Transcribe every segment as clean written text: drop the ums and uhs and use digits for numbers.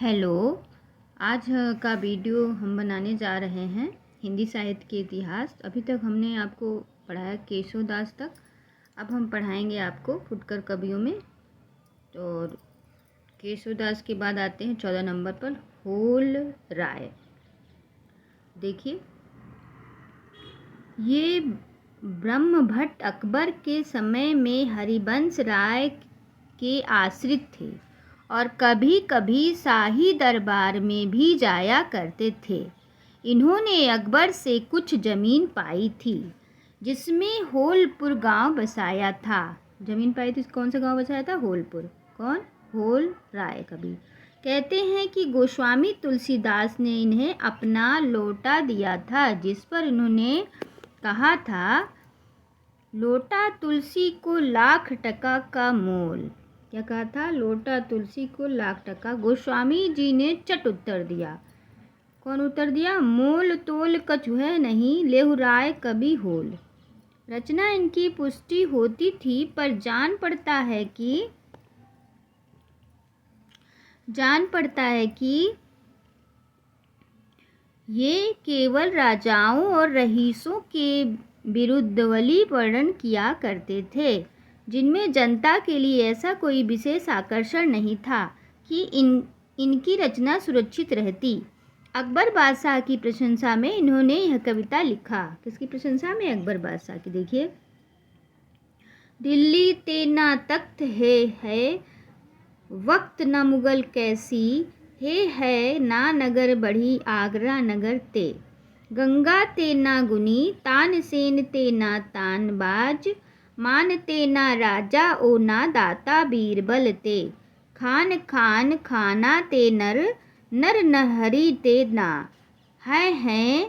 Hello. आज का video हम बनाने जा रहे हैं हिंदी साहित्य के इतिहास। अभी तक हमने आपको पढ़ाया केशवदास तक। अब हम पढ़ाएंगे आपको फुटकर कवियों में। तो केशवदास के बाद आते हैं 14 नंबर पर होल राय। देखिए, ये ब्रह्मभट्ट अकबर के समय में हरिवंश राय के आश्रित थे और कभी कभी शाही दरबार में भी जाया करते थे। इन्होंने अकबर से कुछ ज़मीन पाई थी जिसमें होलपुर गांव बसाया था। ज़मीन पाई थी, कौन सा गांव बसाया था? होलपुर। कौन? होल राय कवि। कहते हैं कि गोस्वामी तुलसीदास ने इन्हें अपना लौटा दिया था, जिस पर इन्होंने कहा था, लोटा तुलसी को लाख टका का मोल। क्या कहा था? लोटा तुलसी को लाख टका। गोस्वामी जी ने चट उत्तर दिया। कौन उत्तर दिया? मोल तोल कछु है नहीं, लेहु राय कवि होल। रचना इनकी पुष्टि होती थी, पर जान पड़ता है कि ये केवल राजाओं और रईसों के विरुद्धवली वर्णन किया करते थे, जिनमें जनता के लिए ऐसा कोई विशेष आकर्षण नहीं था कि इनकी रचना सुरक्षित रहती। अकबर बादशाह की प्रशंसा में इन्होंने यह कविता लिखा। किसकी प्रशंसा में? अकबर बादशाह की। देखिए, दिल्ली ते ना तख्त है वक्त न मुगल कैसी, है ना नगर बढ़ी आगरा नगर ते। गंगा ते ना गुनी तानसेन ते ना तानबाज, मान ते ना राजा ओ ना दाता बीरबल ते। खान खान खाना ते नर नर नहरी ते ना, है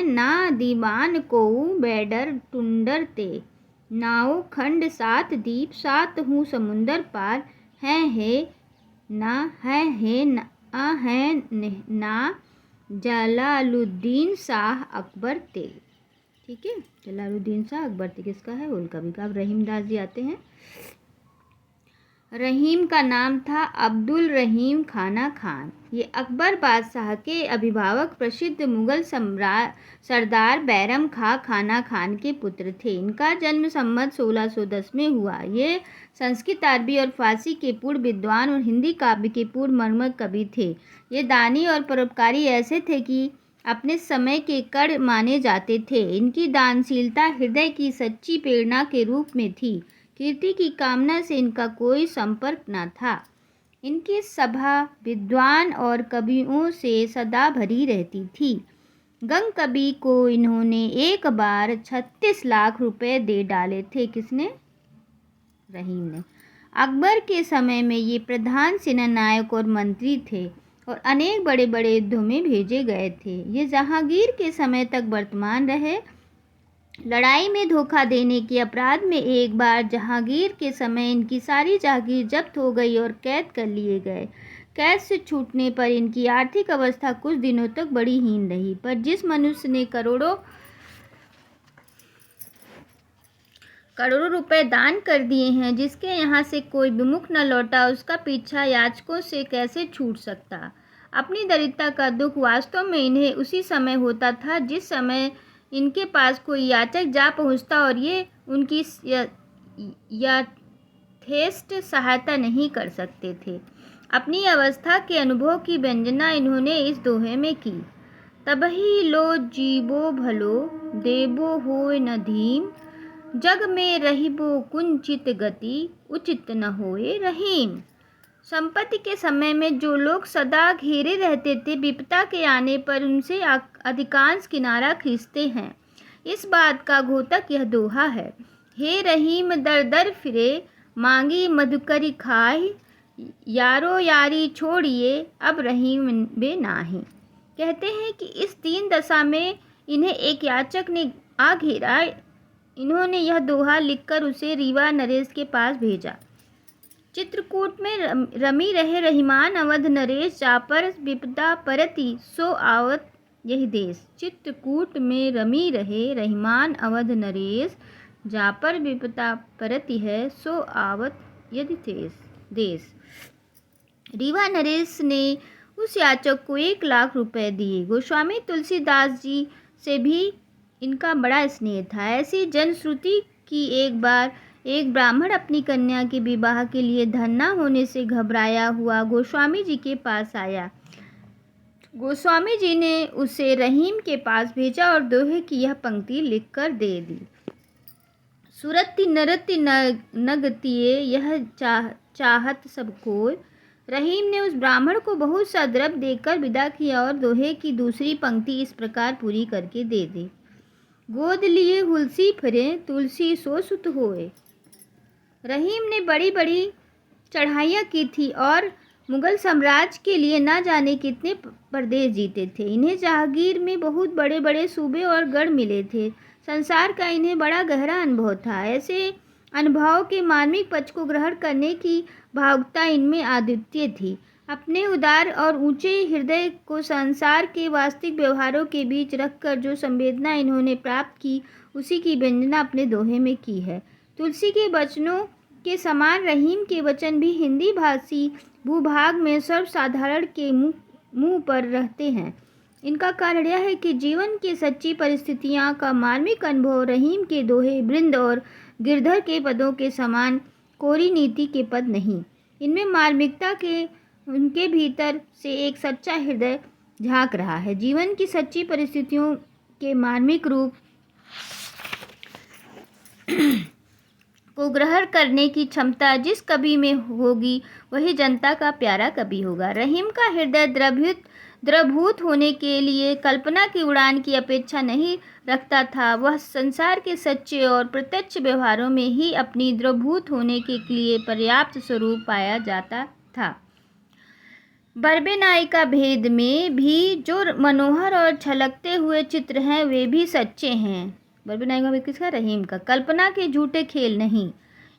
ना दीवान को बैडर टुंडर ते। नाओ खंड सात दीप सात हूँ समुंदर पार, है ना जलालुद्दीन शाह अकबर ते। ठीक है, जलालुद्दीन शाह अकबर ते किसका है? होल कवि का। अब रहीमदास जी आते हैं। रहीम का नाम था अब्दुल रहीम खाना खान। ये अकबर बादशाह के अभिभावक प्रसिद्ध मुगल सरदार बैरम खां खाना खान के पुत्र थे। इनका जन्म संवत 1610 में हुआ। ये संस्कृत, अरबी और फारसी के पूर्ण विद्वान और हिंदी काव्य के पूर्ण मर्मज्ञ कवि थे। ये दानी और परोपकारी ऐसे थे कि अपने समय के कण माने जाते थे। इनकी दानशीलता हृदय की सच्ची प्रेरणा के रूप में थी। कीर्ति की कामना से इनका कोई संपर्क न था। इनकी सभा विद्वान और कवियों से सदा भरी रहती थी। गंग कवि को इन्होंने एक बार 36 लाख रुपए दे डाले थे। किसने? रहीम ने। अकबर के समय में ये प्रधान सेनानायक और मंत्री थे और अनेक बड़े बड़े युद्धों में भेजे गए थे। ये जहांगीर के समय तक वर्तमान रहे। लड़ाई में धोखा देने के अपराध में एक बार जहांगीर के समय इनकी सारी जागीर जब्त हो गई और कैद कर लिए गए। कैद से छूटने पर इनकी आर्थिक अवस्था कुछ दिनों तक बड़ी हीन रही, पर जिस मनुष्य ने करोड़ों रुपए दान कर दिए हैं, जिसके यहाँ से कोई विमुख न लौटा, उसका पीछा याचकों से कैसे छूट सकता? अपनी दरिद्रता का दुख वास्तव में इन्हें उसी समय होता था जिस समय इनके पास कोई याचक जा पहुँचता और ये उनकी यथेष्ट सहायता नहीं कर सकते थे। अपनी अवस्था के अनुभव की व्यंजना इन्होंने इस दोहे में की। तबहि लो जीवो भलो देबो होय न धीम, जग में रहिबो कुंचित गति उचित न होए रहीम। संपत्ति के समय में जो लोग सदा घेरे रहते थे, विपदा के आने पर उनसे अधिकांश किनारा खींचते हैं। इस बात का घोतक यह दोहा है। हे रहीम दर दर फिरे, मांगी मधुकरी खाए, यारो यारी छोड़िए अब रहीम बे नाही। कहते हैं कि इस दीन दशा में इन्हें एक याचक ने आ घेरा। इन्होंने यह दोहा लिखकर उसे रीवा नरेश के पास भेजा। चित्रकूट में रमी रहे रहीमान अवध नरेश, जापर विपदा परति सो आवत यही देश। चित्रकूट में रमी रहे रहीमान अवध नरेश, जापर विपदा परति है सो आवत यदि देश। रीवा नरेश ने उस याचक को 1 लाख रुपए दिए। गोस्वामी तुलसीदास जी से भी इनका बड़ा स्नेह था। ऐसी जनश्रुति कि एक बार एक ब्राह्मण अपनी कन्या के विवाह के लिए धन न होने से घबराया हुआ गोस्वामी जी के पास आया। गोस्वामी जी ने उसे रहीम के पास भेजा और दोहे की यह पंक्ति लिखकर दे दी। सुरति नरति नगतिये यह चाहत सबको। रहीम ने उस ब्राह्मण को बहुत सा द्रव्य देकर विदा किया और दोहे की दूसरी पंक्ति इस प्रकार पूरी करके दे दी। गोद लिए हुलसी फिरे तुलसी सो सुत होए। रहीम ने बड़ी बड़ी चढ़ाइयाँ की थी और मुगल साम्राज्य के लिए न जाने कितने प्रदेश जीते थे। इन्हें जहांगीर में बहुत बड़े बड़े सूबे और गढ़ मिले थे। संसार का इन्हें बड़ा गहरा अनुभव था। ऐसे अनुभव के मार्मिक पक्ष को ग्रहण करने की भावुकता इनमें अद्वितीय थी। अपने उदार और ऊंचे हृदय को संसार के वास्तविक व्यवहारों के बीच रखकर जो संवेदना इन्होंने प्राप्त की, उसी की व्यंजना अपने दोहे में की है। तुलसी के वचनों के समान रहीम के वचन भी हिंदी भाषी भूभाग में सर्वसाधारण के मुंह पर रहते हैं। इनका कारण यह है कि जीवन की सच्ची परिस्थितियां का मार्मिक अनुभव रहीम के दोहे वृंद और गिरधर के पदों के समान कोरी नीति के पद नहीं। इनमें मार्मिकता के उनके भीतर से एक सच्चा हृदय झांक रहा है। जीवन की सच्ची परिस्थितियों के मार्मिक रूप को ग्रहण करने की क्षमता जिस कवि में होगी, वही जनता का प्यारा कवि होगा। रहीम का हृदय द्रवभूत होने के लिए कल्पना की उड़ान की अपेक्षा नहीं रखता था। वह संसार के सच्चे और प्रत्यक्ष व्यवहारों में ही अपनी द्रवभूत होने के लिए पर्याप्त स्वरूप पाया जाता था। बरबे नायिका भेद में भी जो मनोहर और छलकते हुए चित्र हैं, वे भी सच्चे हैं। बरबे नायिका भेद किसका? रहीम का। कल्पना के झूठे खेल नहीं।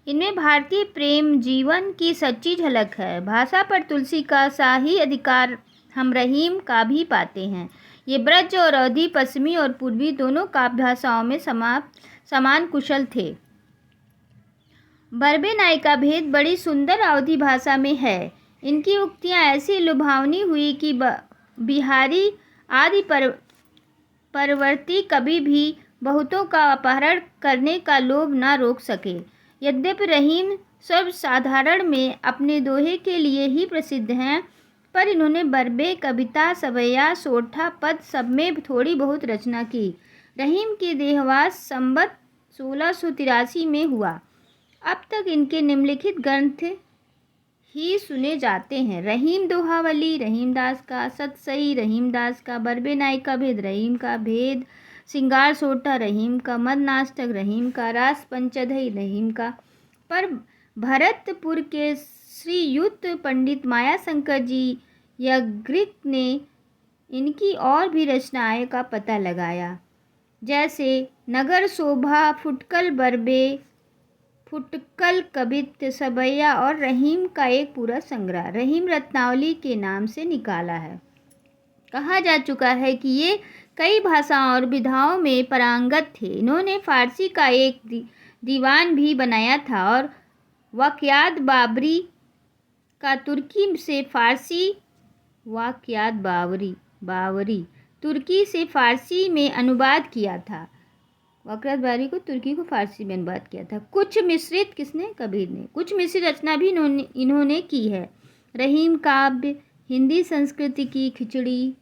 इनमें भारतीय प्रेम जीवन की सच्ची झलक है। भाषा पर तुलसी का शाही अधिकार हम रहीम का भी पाते हैं। ये ब्रज और अवधी, पश्चिमी और पूर्वी दोनों काव्य भाषाओं में समान कुशल थे। बरबे नायिका भेद बड़ी सुंदर अवधी भाषा में है। इनकी उक्तियाँ ऐसी लुभावनी हुई कि बिहारी आदि परवर्ती कभी भी बहुतों का अपहरण करने का लोभ न रोक सके। यद्यपि रहीम सर्वसाधारण में अपने दोहे के लिए ही प्रसिद्ध हैं, पर इन्होंने बरबे, कविता, सवैया, सोठा, पद सब में थोड़ी बहुत रचना की। रहीम की देहवास संवत 1683 में हुआ। अब तक इनके निम्नलिखित ग्रंथ ही सुने जाते हैं। रहीम दोहावली रहीमदास का, सतसई रहीमदास का, बरबे नायिका भेद रहीम का, भेद सिंगार सोठा रहीम का, मदनाष्टक रहीम का, रास पंचदई रहीम का। पर भरतपुर के श्रीयुत पंडित मायाशंकर जी याज्ञिक ने इनकी और भी रचनाएं का पता लगाया, जैसे नगर शोभा, फुटकल बरबे, फुटकल कवित्त, सवैया और रहीम का एक पूरा संग्रह रहीम रत्नावली के नाम से निकाला है। कहा जा चुका है कि ये कई भाषाओं और विधाओं में पारंगत थे। इन्होंने फारसी का एक दीवान भी बनाया था और वाक़यात बाबरी का तुर्की से फारसी वाक़यात बावरी तुर्की से फारसी में अनुवाद किया था। वाक़यात बावरी को तुर्की को फारसी में अनुवाद किया था। कुछ मिश्रित किसने? कबीर ने। कुछ मिश्रित रचना भी इन्होंने की है। रहीम काव्य, हिंदी संस्कृति की खिचड़ी,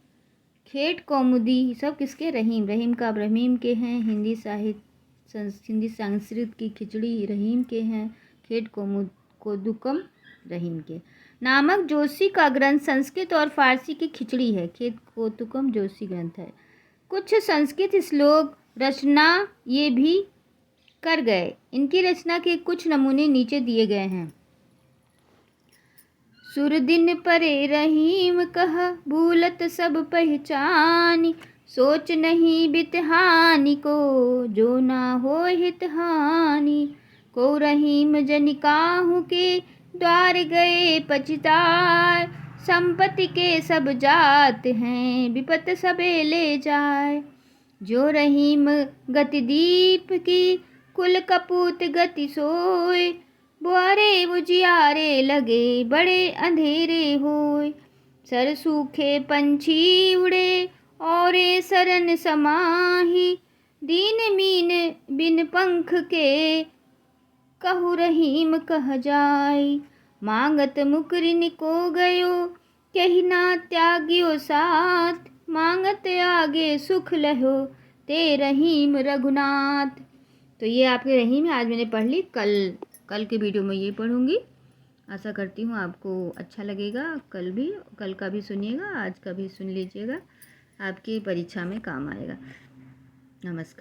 खेट कौमुदी, सब किसके? रहीम काव्य रहीम के हैं। हिंदी संस्कृत की खिचड़ी रहीम के हैं। खेट कोदुकम रहीम के। नामक जोशी का ग्रंथ संस्कृत और फारसी की खिचड़ी है। खेत कोतुकम जोशी ग्रंथ है। कुछ संस्कृत श्लोक रचना ये भी कर गए। इनकी रचना के कुछ नमूने नीचे दिए गए हैं। सुरदिन परे रहीम कह, भूलत सब पहचानी, सोच नहीं बित हानि को, जो ना हो हित हानि को। रहीम जनिकाहू के द्वार गए पछताए, संपत्ति के सब जात हैं, विपत सबे ले जाए। जो रहीम गति दीप की, कुल कपूत गति सोए, बुआरे उजियारे लगे बड़े अंधेरे होए। सर सूखे पंछी उड़े और सरन समाही। दीन मीन बिन पंख के कहु रहीम कह जाई। मांगत मुकरिन को गयो कही ना त्याग्यो साथ। मांगत आगे सुख लहो ते रहीम रघुनाथ। तो ये आपके रहीम है। आज मैंने पढ़ ली। कल के वीडियो में ये पढ़ूंगी। आशा करती हूँ आपको अच्छा लगेगा। कल का भी सुनिएगा, आज का भी सुन लीजिएगा, आपकी परीक्षा में काम आएगा। नमस्कार।